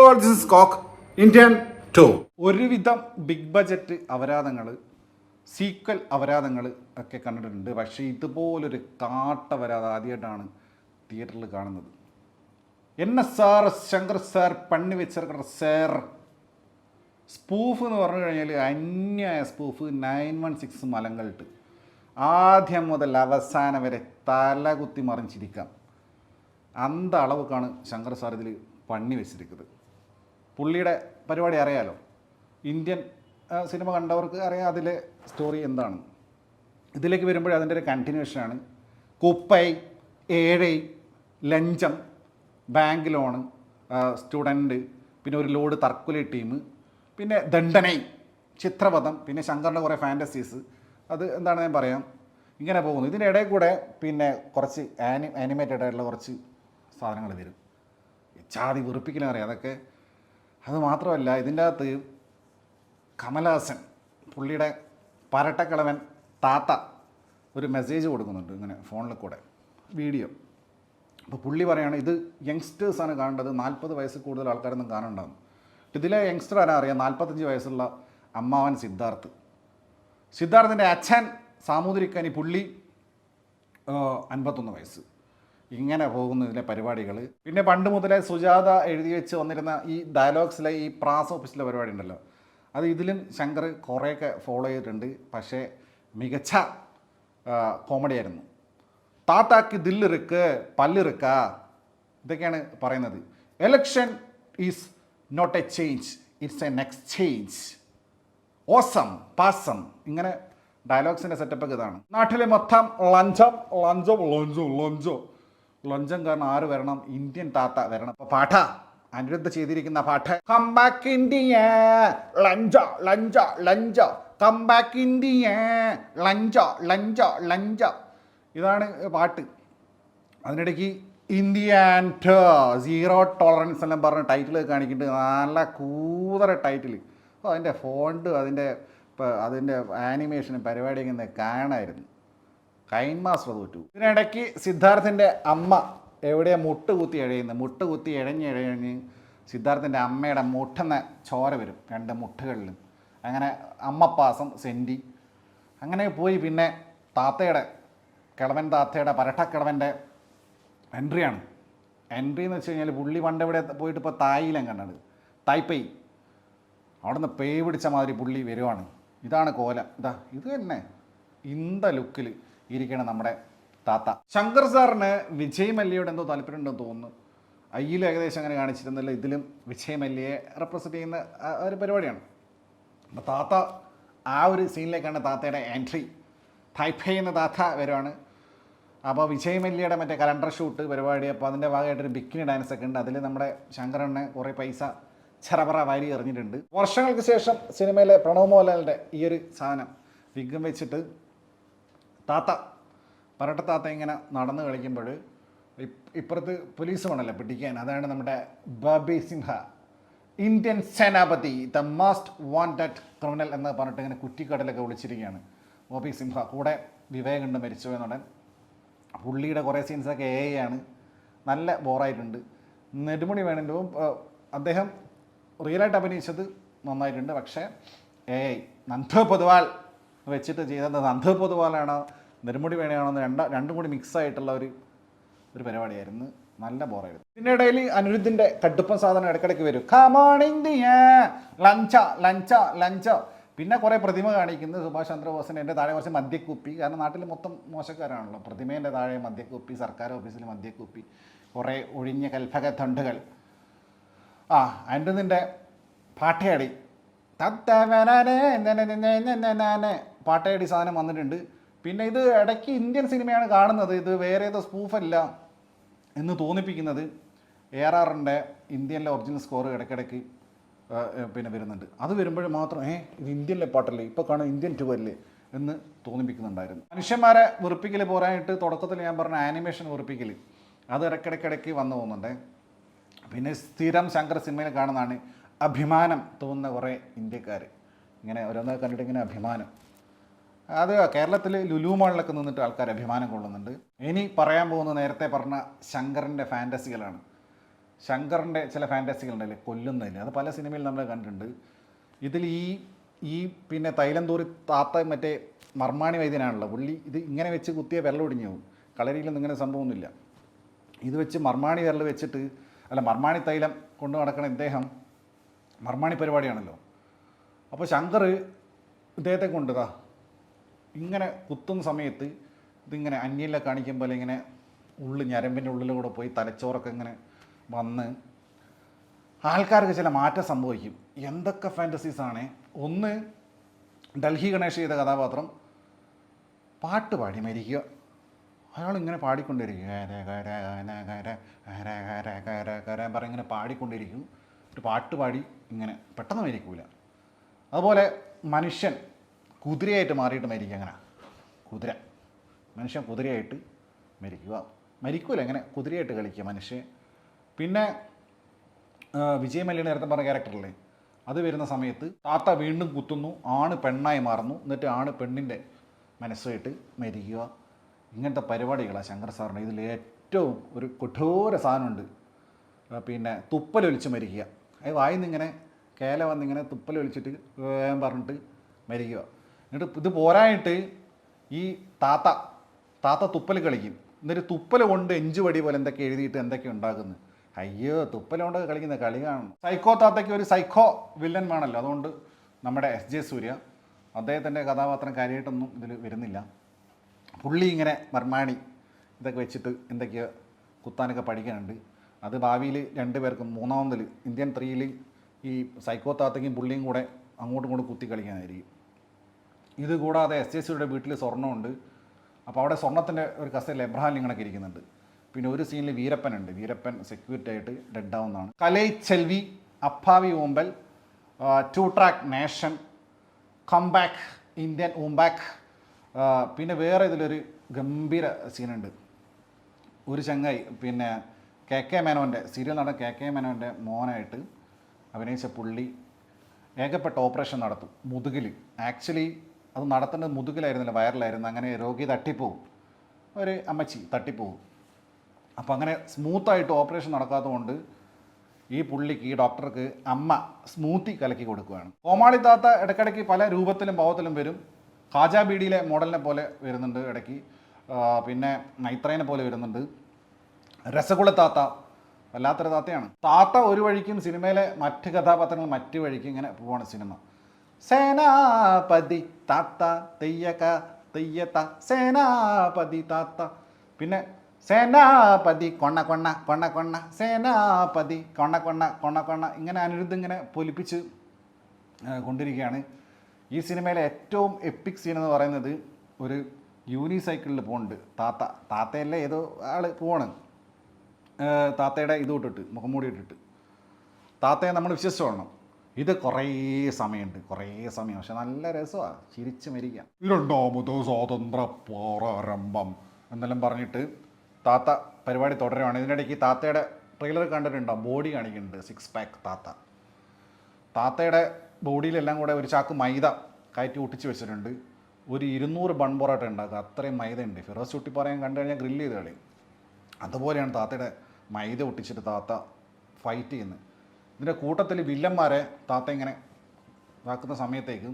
All, this is cock Indian 2. ഒരുവിധം big budget അപരാധങ്ങൾ, sequel അപരാധങ്ങൾ ഒക്കെ കണ്ടിട്ടുണ്ട്. പക്ഷേ ഇതുപോലൊരു കാട്ടപരാധം ആദ്യമായിട്ടാണ് തിയേറ്ററിൽ കാണുന്നത്. എന്നെ സാർ ശങ്കർ സാർ പണി വെച്ചിരിക്കണ സാർ സ്പൂഫ് എന്ന് പറഞ്ഞു കഴിഞ്ഞാൽ അന്യായ സ്പൂഫ് 916 മലങ്ങളിട്ട് ആദ്യം മുതൽ അവസാനം വരെ തലകുത്തി മറിഞ്ഞിരിക്കാം. അന്ത അളവുക്കാണ് ശങ്കർ സാർ ഇതിൽ പണി വെച്ചിരിക്കുന്നത്. പുള്ളിയുടെ പരിപാടി അറിയാലോ, ഇന്ത്യൻ സിനിമ കണ്ടവർക്ക് അറിയാം അതിലെ സ്റ്റോറി എന്താണ്. ഇതിലേക്ക് വരുമ്പോഴേ അതിൻ്റെ ഒരു കണ്ടിന്യൂഷനാണ്. കുപ്പൈ, ഏഴൈ, ലഞ്ചം, ബാങ്ക് ലോണ്, സ്റ്റുഡൻറ്റ്, പിന്നെ ഒരു ലോഡ് തർക്കുലി ടീം, പിന്നെ ദണ്ഡനൈ, ചിത്രപഥം, പിന്നെ ശങ്കറിൻ്റെ കുറേ ഫാൻറ്റസീസ്. അത് എന്താണ് ഞാൻ പറയാം, ഇങ്ങനെ പോകുന്നു. ഇതിൻ്റെ ഇടയിൽ കൂടെ പിന്നെ കുറച്ച് ആനിമേറ്റഡ് ആയിട്ടുള്ള കുറച്ച് സാധനങ്ങൾ വരും. ചാതി വെറുപ്പിക്കലും അറിയാം അതൊക്കെ. അത് മാത്രമല്ല, ഇതിൻ്റെ അകത്ത് കമലഹാസൻ പുള്ളിയുടെ പരട്ടക്കിളവൻ താത്ത ഒരു മെസ്സേജ് കൊടുക്കുന്നുണ്ട് ഇങ്ങനെ ഫോണിൽ കൂടെ വീഡിയോ. അപ്പോൾ പുള്ളി പറയുകയാണ് ഇത് യങ്സ്റ്റേഴ്സാണ് കാണേണ്ടത്, 40 വയസ്സിൽ കൂടുതൽ ആൾക്കാരൊന്നും കാണണ്ടാകും. ഇതിലെ യങ്സ്റ്റർ ആരാ അറിയാം, 45 വയസ്സുള്ള അമ്മാവൻ സിദ്ധാർത്ഥിൻ്റെ അച്ഛൻ സാമൂതിരിക്കനി, പുള്ളി 51 വയസ്സ്. ഇങ്ങനെ പോകുന്നു ഇതിലെ പരിപാടികൾ. പിന്നെ പണ്ട് മുതലേ സുജാത എഴുതി വെച്ച് വന്നിരുന്ന ഈ ഡയലോഗ്സിലെ ഈ പ്രാസ് ഓഫീസിലെ പരിപാടി ഉണ്ടല്ലോ, അത് ഇതിലും ശങ്കർ കുറേയൊക്കെ ഫോളോ ചെയ്തിട്ടുണ്ട്. പക്ഷേ മികച്ച കോമഡി ആയിരുന്നു. താത്താക്ക് ദില്ലിറുക്ക് പല്ലിറുക്ക, ഇതൊക്കെയാണ് പറയുന്നത്. Election is not a change, it's an exchange. Awesome possum, ഇങ്ങനെ ഡയലോഗ്സിൻ്റെ സെറ്റപ്പൊക്കെ ഇതാണ്. നാട്ടിലെ മൊത്തം ലഞ്ചം ലഞ്ചം ലഞ്ചം ലഞ്ചം ലഞ്ചം കാരണം ആര് വരണം? ഇന്ത്യൻ താത്ത വരണം. അപ്പോൾ പാഠ അനിരുദ്ധ ചെയ്തിരിക്കുന്ന പാഠ കം ബാക്ക് ഇന്ത്യ ലഞ്ച ലഞ്ച ലഞ്ച കം ബാക്ക് ഇന്ത്യ ലഞ്ച ലഞ്ച ലഞ്ച, ഇതാണ് പാട്ട്. അതിനിടയ്ക്ക് ഇന്ത്യ ആൻഡ് സീറോ ടോളറൻസ് എല്ലാം പറഞ്ഞ ടൈറ്റിൽ കാണിക്കുന്നുണ്ട്. നല്ല കൂതറ ടൈറ്റിൽ. അപ്പോൾ അതിൻ്റെ ഫോണ്ട്, അതിൻ്റെ ആനിമേഷനും പരിപാടിയൊക്കെ ഇന്ന് കാണാമായിരുന്നു. കൈൻ മാസ്റ്റർ തോറ്റു. ഇതിനിടയ്ക്ക് സിദ്ധാർത്ഥിൻ്റെ അമ്മ എവിടെയാണ് മുട്ടുകുത്തി ഇഴഞ്ഞ് സിദ്ധാർത്ഥിൻ്റെ അമ്മയുടെ മുട്ടെന്ന ചോര വരും 2 മുട്ടുകളിലും. അങ്ങനെ അമ്മപ്പാസം സെൻറ്റി അങ്ങനെ പോയി. പിന്നെ താത്തയുടെ പരട്ടക്കിളവൻ്റെ എൻട്രിയാണ്. എൻട്രി എന്ന് വെച്ച് കഴിഞ്ഞാൽ പുള്ളി പണ്ട് എവിടെ പോയിട്ട് ഇപ്പോൾ തായിലും കണ്ടത്, തായ്പൈ, അവിടെ നിന്ന് പേ പിടിച്ച മാതിരി പുള്ളി വരുവാണ്. ഇതാണ് കോല, ഇത് തന്നെ ഇന്ത ലുക്കിൽ ഇരിക്കണം നമ്മുടെ താത്ത. ശങ്കർ സാറിന് വിജയ് മല്യയോട് എന്തോ താല്പര്യമുണ്ടെന്ന് തോന്നുന്നു. അയ്യിൽ ഏകദേശം അങ്ങനെ കാണിച്ചിരുന്നില്ല. ഇതിലും വിജയ് മല്യയെ റെപ്രസെൻ്റ് ചെയ്യുന്ന ഒരു പരിപാടിയാണ്. അപ്പോൾ താത്ത ആ ഒരു സീനിലേക്കാണ് താത്തയുടെ എൻട്രി. തായ്പേ എന്ന താത്ത വരുവാണ്. അപ്പോൾ വിജയ് മല്യയുടെ മറ്റേ കലണ്ടർ ഷൂട്ട് പരിപാടി, അപ്പോൾ അതിൻ്റെ ഭാഗമായിട്ടൊരു ബിക്കിനി ഡാൻസ് ഒക്കെ ഉണ്ട്. അതിൽ നമ്മുടെ ശങ്കറിനെ കുറേ പൈസ ചെറപറ വാരി എറിഞ്ഞിട്ടുണ്ട്. വർഷങ്ങൾക്ക് ശേഷം സിനിമയിലെ പ്രണവ് മോഹൻലാലിൻ്റെ ഈ ഒരു സാധനം വിഗ്ഗം വെച്ചിട്ട് പരട്ട താത്ത ഇങ്ങനെ നടന്ന് കളിക്കുമ്പോൾ ഇപ്പുറത്ത് പോലീസ് വേണമല്ലോ പിടിക്കാൻ. അതാണ് നമ്മുടെ Bobby Simha, Indian Senapathy, the most wanted criminal എന്ന് പറഞ്ഞിട്ട് ഇങ്ങനെ കുറ്റിക്കാട്ടിലൊക്കെ വിളിച്ചിരിക്കുകയാണ് ബോബി സിംഹ. കൂടെ വിവേക് ഉണ്ട്, മരിച്ചു എന്നുടൻ. പുള്ളിയുടെ കുറേ സീൻസൊക്കെ ആണ്, നല്ല ബോറായിട്ടുണ്ട്. നെടുമുടി വേണൻ്റെ അദ്ദേഹം റിയലായിട്ട് അഭിനയിച്ചത് നന്നായിട്ടുണ്ട്. പക്ഷേ നന്ദു പൊതുവാൾ വെച്ചിട്ട് ചെയ്തത് നന്ദു പൊതുവാലാണോ നെടുമുടി വേണയാണോ രണ്ടും കൂടി മിക്സ് ആയിട്ടുള്ള ഒരു പരിപാടിയായിരുന്നു. നല്ല ബോറായിരുന്നു. ഇതിൻ്റെ ഇടയിൽ അനിരുദ്ധിൻ്റെ കടുപ്പം സാധനം ഇടയ്ക്കിടയ്ക്ക് വരും. കമോൺ ഇന്ത്യ ലഞ്ച ലഞ്ച ലഞ്ച. പിന്നെ കുറേ പ്രതിമ കാണിക്കുന്നത് സുഭാഷ് ചന്ദ്രബോസിൻ്റെ. എൻ്റെ താഴെ കുറച്ച് മദ്യക്കുപ്പി, കാരണം നാട്ടിൽ മൊത്തം മോശക്കാരാണല്ലോ. പ്രതിമേൻ്റെ താഴെ മദ്യക്കുപ്പി, സർക്കാർ ഓഫീസിൽ മദ്യക്കുപ്പി, കുറേ ഒഴിഞ്ഞ കൽഭക തൊണ്ടുകൾ. അനിരുദ്ധിൻ്റെ പാട്ടയടി പാട്ടയടി സാധനം വന്നിട്ടുണ്ട്. പിന്നെ ഇത് ഇടയ്ക്ക് ഇന്ത്യൻ സിനിമയാണ് കാണുന്നത്, ഇത് വേറെ ഏതോ സ്പൂഫല്ല എന്ന് തോന്നിപ്പിക്കുന്നത് ARRൻ്റെ ഇന്ത്യനിലെ ഒറിജിനൽ സ്കോർ ഇടയ്ക്കിടയ്ക്ക് പിന്നെ വരുന്നുണ്ട്. അത് വരുമ്പോൾ മാത്രം ഇത് ഇന്ത്യനിലെ പാട്ടല്ലേ, ഇപ്പോൾ കാണും ഇന്ത്യൻ 2 അല്ലേ എന്ന് തോന്നിപ്പിക്കുന്നുണ്ടായിരുന്നു. മനുഷ്യന്മാരെ വെറുപ്പിക്കൽ പോരായിട്ട് തുടക്കത്തിൽ ഞാൻ പറഞ്ഞ ആനിമേഷൻ വെറുപ്പിക്കൽ, അത് ഇടയ്ക്കിടയ്ക്ക് വന്നു പോകുന്നുണ്ട്. പിന്നെ സ്ഥിരം ശങ്കർ സിനിമയിൽ കാണുന്നതാണ് അഭിമാനം തോന്നുന്ന കുറേ ഇന്ത്യക്കാർ. ഇങ്ങനെ ഓരോന്നൊക്കെ കണ്ടിട്ട് ഇങ്ങനെ അഭിമാനം. അത് കേരളത്തിൽ ലുലു മാളിലൊക്കെ നിന്നിട്ട് ആൾക്കാർ അഭിമാനം കൊള്ളുന്നുണ്ട്. ഇനി പറയാൻ പോകുന്നത് നേരത്തെ പറഞ്ഞ ശങ്കറിൻ്റെ ഫാൻറ്റസികളാണ്. ശങ്കറിൻ്റെ ചില ഫാൻറ്റസികളുണ്ടല്ലേ കൊല്ലുന്നതിൽ, അത് പല സിനിമയിൽ നമ്മൾ കണ്ടിട്ടുണ്ട്. ഇതിൽ ഈ പിന്നെ തൈലന്തൂരി താത്ത മറ്റേ മർമാണി വൈദ്യനാണല്ലോ പുള്ളി. ഇത് ഇങ്ങനെ വെച്ച് കുത്തിയ വിരൽ ഒടിഞ്ഞു പോകും. കളരിയിലൊന്നും ഇങ്ങനെ സംഭവമൊന്നുമില്ല. ഇത് വെച്ച് മർമാണി വിരൽ വെച്ചിട്ട് മർമാണി തൈലം കൊണ്ട് നടക്കണ ഇദ്ദേഹം മർമാണി പരിപാടിയാണല്ലോ. അപ്പോൾ ശങ്കർ ഇദ്ദേഹത്തെ കൊണ്ടുതാ ഇങ്ങനെ കുത്തുന്ന സമയത്ത് ഇതിങ്ങനെ അന്യയിലെ കാണിക്കുമ്പോൾ ഇങ്ങനെ ഞരമ്പിൻ്റെ ഉള്ളിലൂടെ പോയി തലച്ചോറൊക്കെ ഇങ്ങനെ വന്ന് ആൾക്കാർക്ക് ചില മാറ്റം സംഭവിക്കും. എന്തൊക്കെ ഫാൻറ്റസീസാണ്. ഒന്ന്, ഡൽഹി ഗണേഷ് ചെയ്ത കഥാപാത്രം പാട്ട് പാടി മരിക്കുക. അയാളിങ്ങനെ പാടിക്കൊണ്ടിരിക്കും, പറഞ്ഞിങ്ങനെ പാടിക്കൊണ്ടിരിക്കും. ഒരു പാട്ട് പാടി ഇങ്ങനെ പെട്ടെന്ന് മരിക്കൂല. അതുപോലെ മനുഷ്യൻ കുതിരയായിട്ട് മാറിയിട്ട് മരിക്കുക. അങ്ങനെ മനുഷ്യൻ കുതിരയായിട്ട് മരിക്കൂല, ഇങ്ങനെ കുതിരയായിട്ട് കളിക്കുക മനുഷ്യൻ. പിന്നെ വിജയ് മല്യ നേരത്തെ പറഞ്ഞ ക്യാരക്ടറല്ലേ, അത് വരുന്ന സമയത്ത് താത്ത വീണ്ടും കുത്തുന്നു, ആണ് പെണ്ണായി മാറുന്നു, എന്നിട്ട് ആണ് പെണ്ണിൻ്റെ മനസ്സായിട്ട് മരിക്കുക. ഇങ്ങനത്തെ പരിപാടികളാണ് ശങ്കർ സാറിൻ്റെ. ഇതിൽ ഏറ്റവും ഒരു കഠോര സാധനമുണ്ട്, പിന്നെ തുപ്പലൊലിച്ച് മരിക്കുക. അത് വായിന്നിങ്ങനെ കേല വന്നിങ്ങനെ തുപ്പലൊലിച്ചിട്ട് പറഞ്ഞിട്ട് മരിക്കുക. എന്നിട്ട് ഇത് പോരായിട്ട് ഈ താത്ത തുപ്പൽ കളിക്കും. എന്നിട്ട് തുപ്പൽ കൊണ്ട് 5 വടി പോലെ എന്തൊക്കെ എഴുതിയിട്ട് എന്തൊക്കെ ഉണ്ടാക്കുന്നത്. അയ്യോ, തുപ്പൽ കൊണ്ട് കളിക്കുന്ന കളി കാണണം. സൈക്കോ താത്തയ്ക്ക് ഒരു സൈക്കോ വില്ലൻ വേണമല്ലോ. അതുകൊണ്ട് നമ്മുടെ SJ സൂര്യ അദ്ദേഹത്തിൻ്റെ കഥാപാത്രം കാര്യമായിട്ടൊന്നും ഇതിൽ വരുന്നില്ല. പുള്ളി ഇങ്ങനെ മർമാണി ഇതൊക്കെ വെച്ചിട്ട് എന്തൊക്കെയോ കുത്താനൊക്കെ പഠിക്കാനുണ്ട്. അത് ഭാവിയിൽ 2 പേർക്കും മൂന്നാമതിൽ ഇന്ത്യൻ 3ൽ ഈ സൈക്കോ താത്തയ്ക്കും പുള്ളിയും കൂടെ അങ്ങോട്ടും ഇങ്ങോട്ടും കുത്തി കളിക്കാനായിരിക്കും. ഇത് കൂടാതെ SJ സൂര്യയുടെ വീട്ടിൽ സ്വർണ്ണമുണ്ട്. അപ്പോൾ അവിടെ സ്വർണ്ണത്തിൻ്റെ ഒരു കസേരയിൽ എബ്രഹാം ലിങ്കണൊക്കെ ഇരിക്കുന്നുണ്ട്. പിന്നെ ഒരു സീനിൽ വീരപ്പനുണ്ട്. വീരപ്പൻ സെക്യൂരിറ്റി ആയിട്ട് ഡെഡ് ആവുന്നതാണ്. കലൈ ചെൽവി, അപ്പാവി ഓമ്പൽ, 2 ട്രാക്ക് നേഷൻ, കംബാക്ക്, ഇന്ത്യൻ ഓംബാക്ക്. പിന്നെ വേറെ ഇതിലൊരു ഗംഭീര സീനുണ്ട്. ഒരു ചങ്ങായി പിന്നെ KK മേനോൻ്റെ സീരിയൽ നടൻ KK മേനോൻ്റെ മോനായിട്ട് അഭിനയിച്ച പുള്ളി ഏകപ്പെട്ട ഓപ്പറേഷൻ നടത്തും മുതുകിൽ. ആക്ച്വലി അത് നടത്തേണ്ടത് മുതുകിലായിരുന്നില്ല, വയറിലായിരുന്നു. അങ്ങനെ രോഗി തട്ടിപ്പോവും, ഒരു അമ്മച്ചി തട്ടിപ്പോവും. അപ്പോൾ അങ്ങനെ സ്മൂത്തായിട്ട് ഓപ്പറേഷൻ നടക്കാത്തതുകൊണ്ട് ഈ പുള്ളിക്ക്, ഈ ഡോക്ടർക്ക് അമ്മ സ്മൂത്തി കലക്കി കൊടുക്കുകയാണ്. കോമാളി താത്ത ഇടയ്ക്കിടയ്ക്ക് പല രൂപത്തിലും ഭാവത്തിലും വരും. കാജാ ബീഡിയിലെ മോഡലിനെ പോലെ വരുന്നുണ്ട് ഇടയ്ക്ക്. പിന്നെ നൈത്രേനെ പോലെ വരുന്നുണ്ട്. രസഗുള താത്ത വല്ലാത്തൊരു താത്തയാണ്. താത്ത ഒരു വഴിക്കും സിനിമയിലെ മറ്റ് കഥാപാത്രങ്ങൾ മറ്റു വഴിക്കും ഇങ്ങനെ പോവാണ് സിനിമ. സേനാപതി താത്ത തെയ്യക്ക തെയ്യത്ത സേനാപതി താത്ത. പിന്നെ സേനാപതി കൊണ്ണ കൊണ്ണ കൊണ്ണ കൊണ്ണ സേനാപതി കൊണ്ണ കൊണ്ണ കൊണ്ണ കൊണ്ണ. ഇങ്ങനെ അനിരുദ്ധ ഇങ്ങനെ പൊലിപ്പിച്ച് കൊണ്ടിരിക്കുകയാണ്. ഈ സിനിമയിലെ ഏറ്റവും എപ്പിക് സീൻ എന്ന് പറയുന്നത് ഒരു യൂണിസൈക്കിളിൽ പോകുന്നുണ്ട് താത്തയല്ലേ ഏതോ ആൾ പോവാണ്. താത്തയുടെ ഇത് ഇട്ടിട്ട് മുഖംമൂടി ഇട്ടിട്ട് താത്തയെ നമ്മൾ വിശ്വസിച്ച് കൊള്ളണം. ഇത് കുറേ സമയമുണ്ട്, പക്ഷെ നല്ല രസമാണ്, ചിരിച്ച് മരിക്കാം. 2ാമത് സ്വാതന്ത്ര്യ പോരാരംഭം എന്നെല്ലാം പറഞ്ഞിട്ട് താത്ത പരിപാടി തുടരുകയാണ്. ഇതിനിടയ്ക്ക് താത്തയുടെ ട്രെയിലർ കണ്ടിട്ടുണ്ടാവും, ബോഡി കാണിക്കുന്നുണ്ട്, 6 പാക്ക് താത്തയുടെ ബോഡിയിലെല്ലാം കൂടെ ഒരു ചാക്ക് മൈദ കയറ്റി ഒട്ടിച്ച് വെച്ചിട്ടുണ്ട്. ഒരു 200 ബൺ പൊറോട്ട ഉണ്ടാക്കുക, അത്രയും മൈദ ഉണ്ട്. ഫിറോസ് ചുട്ടി പറയാൻ കണ്ടു കഴിഞ്ഞാൽ ഗ്രില്ല് ചെയ്ത് കളി. അതുപോലെയാണ് താത്തയുടെ മൈദ ഒട്ടിച്ചിട്ട് താത്ത ഫൈറ്റ് ചെയ്യുന്നത്. ഇതിൻ്റെ കൂട്ടത്തിൽ വില്ലന്മാരെ താത്ത ഇങ്ങനെ ഇതാക്കുന്ന സമയത്തേക്കും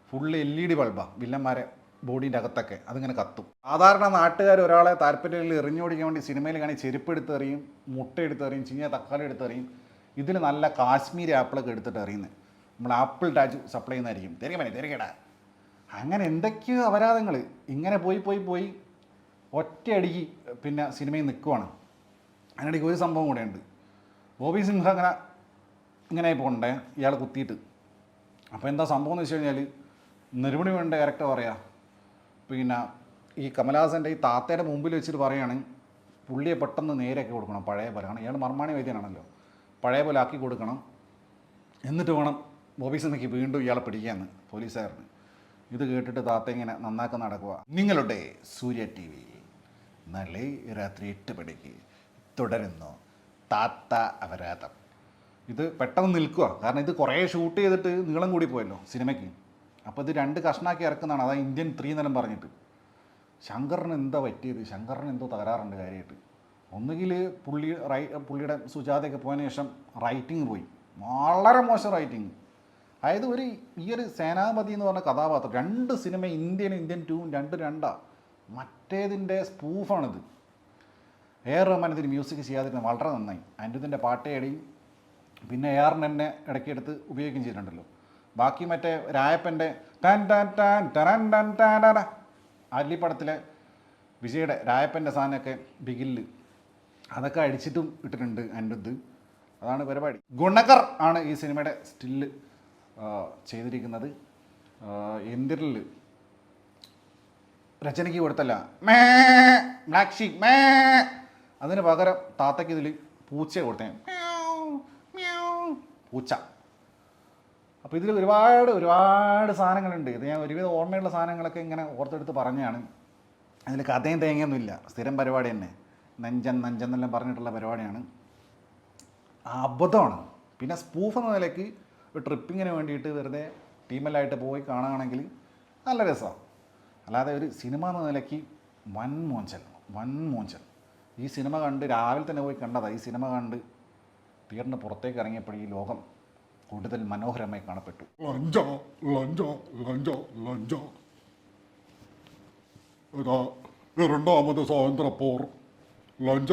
ഫുള്ള് LED ബൾബാണ് വില്ലന്മാരെ ബോഡീൻ്റെ അകത്തൊക്കെ, അതിങ്ങനെ കത്തും. സാധാരണ നാട്ടുകാർ ഒരാളെ താല്പര്യത്തിൽ എറിഞ്ഞോടിക്കാൻ വേണ്ടി സിനിമയിൽ കാണി ചെരുപ്പ് എടുത്തെറിയും, മുട്ട എടുത്തെറിയും, ചീഞ്ഞ തക്കാളി എടുത്തെറിയും. ഇതിൽ നല്ല കാശ്മീരി ആപ്പിളൊക്കെ എടുത്തിട്ട് എറിയുന്നത്. നമ്മൾ ആപ്പിൾ ടാച്ച് സപ്ലൈ ചെയ്യുന്നതായിരിക്കും. തിരക്കടാ അങ്ങനെ എന്തൊക്കെയോ അപരാധങ്ങൾ ഇങ്ങനെ പോയി ഒറ്റയടിക്ക് പിന്നെ സിനിമയിൽ നിൽക്കുവാണ്. അതിനിടയ്ക്ക് ഒരു സംഭവം കൂടെയുണ്ട്. ബോബി സിംഹ ഇങ്ങനെ പോകണ്ടേ ഇയാൾ കുത്തിയിട്ട്. അപ്പോൾ എന്താ സംഭവം എന്ന് വെച്ച് കഴിഞ്ഞാൽ, നെടുമുടി വേണ്ട ക്യാരക്ടർ പറയാ, പിന്നെ ഈ കമലഹാസൻ്റെ ഈ താത്തയുടെ മുമ്പിൽ വെച്ചിട്ട് പറയുകയാണ് പുള്ളിയെ പെട്ടെന്ന് നേരെയാക്കി കൊടുക്കണം, പഴയ പോലെ. കാരണം ഇയാൾ മർമാണി വൈദ്യനാണല്ലോ, പഴയ പോലെ ആക്കി കൊടുക്കണം. എന്നിട്ട് വേണം ബോബി സിംഹയ്ക്ക് വീണ്ടും ഇയാളെ പിടിക്കാമെന്ന് പോലീസുകാരന്. ഇത് കേട്ടിട്ട് താത്ത ഇങ്ങനെ നന്നാക്കാൻ നടക്കുക. നിങ്ങളുടെ സൂര്യ TV നാളെ രാത്രി 8 മണിക്ക് തുടരുന്നു താത്ത അപരാധം. ഇത് പെട്ടെന്ന് നിൽക്കുക, കാരണം ഇത് കുറേ ഷൂട്ട് ചെയ്തിട്ട് നീളം കൂടി പോയല്ലോ സിനിമയ്ക്ക്. അപ്പോൾ ഇത് 2 കഷ്ണാക്കി ഇറക്കുന്നതാണ്, അതായത് ഇന്ത്യൻ 3 എന്നെല്ലാം പറഞ്ഞിട്ട്. ശങ്കറിന് എന്താ പറ്റിയത്? ശങ്കറിന് എന്തോ തകരാറുണ്ട് കാര്യമായിട്ട്. ഒന്നുകിൽ പുള്ളിയുടെ സുജാതയൊക്കെ പോയതിനു ശേഷം റൈറ്റിംഗ് പോയി, വളരെ മോശം റൈറ്റിംഗ്. അതായത് ഈ ഒരു സേനാപതി എന്ന് പറഞ്ഞ കഥാപാത്രം 2 സിനിമ ഇന്ത്യൻ 2 രണ്ടാ. മറ്റേതിൻ്റെ സ്പൂഫാണിത്. റഹ്മാൻ ഇതിന് മ്യൂസിക് ചെയ്യാതിരുന്നത് വളരെ നന്നായി. അനിരുദ്ധിൻ്റെ പാട്ടേടിയും പിന്നെ തന്നെ ഇടയ്ക്കെടുത്ത് ഉപയോഗിക്കുകയും ചെയ്തിട്ടുണ്ടല്ലോ. ബാക്കി മറ്റേ രായപ്പൻ്റെ ടാൻ ടാൻ ടാൻ ടൻ ടൻ ടാൻ അല്ലിപ്പടത്തിലെ വിജയുടെ രായപ്പൻ്റെ സാധനമൊക്കെ ബിഗില് അതൊക്കെ അടിച്ചിട്ടും ഇട്ടിട്ടുണ്ട് അനിരുദ്ധ്. അതാണ് പരിപാടി. ഗുണകർ ആണ് ഈ സിനിമയുടെ സ്റ്റില്ല് ചെയ്തിരിക്കുന്നത്. എന്തിരിൽ രചനയ്ക്ക് കൊടുത്തല്ല മേ ബ്ലാക്ക് ഷീപ്പ് മേ, അതിന് പകരം താത്തയ്ക്ക് ഇതിൽ പൂച്ച കൊടുത്തേ, പൂച്ച. അപ്പോൾ ഇതിൽ ഒരുപാട് സാധനങ്ങളുണ്ട്. ഇത് ഞാൻ ഒരുവിധം ഓർമ്മയുള്ള സാധനങ്ങളൊക്കെ ഇങ്ങനെ ഓർത്തെടുത്ത് പറഞ്ഞാണ്. അതിൽ കഥയും തേങ്ങയൊന്നുമില്ല, സ്ഥിരം പരിപാടി തന്നെ. നഞ്ചെന്നെല്ലാം പറഞ്ഞിട്ടുള്ള പരിപാടിയാണ്. അബദ്ധമാണ്. പിന്നെ സ്പൂഫ് എന്ന നിലയ്ക്ക് ഒരു ട്രിപ്പിങ്ങിന് വേണ്ടിയിട്ട് വെറുതെ ടീമെല്ലായിട്ട് പോയി കാണുകയാണെങ്കിൽ നല്ല രസമാണ്. അല്ലാതെ ഒരു സിനിമ എന്ന നിലയ്ക്ക് വൻ മോഞ്ചൽ. ഈ സിനിമ കണ്ട് രാവിലെ തന്നെ പോയി കണ്ടതാണ്. ഈ സിനിമ കണ്ട് തിയേറ്ററിന് പുറത്തേക്ക് ഇറങ്ങിയപ്പോൾ ഈ ലോകം കൂടുതൽ മനോഹരമായി കാണപ്പെട്ടു. രണ്ടാമത് സ്വാതന്ത്ര്യപ്പോർ ലഞ്ച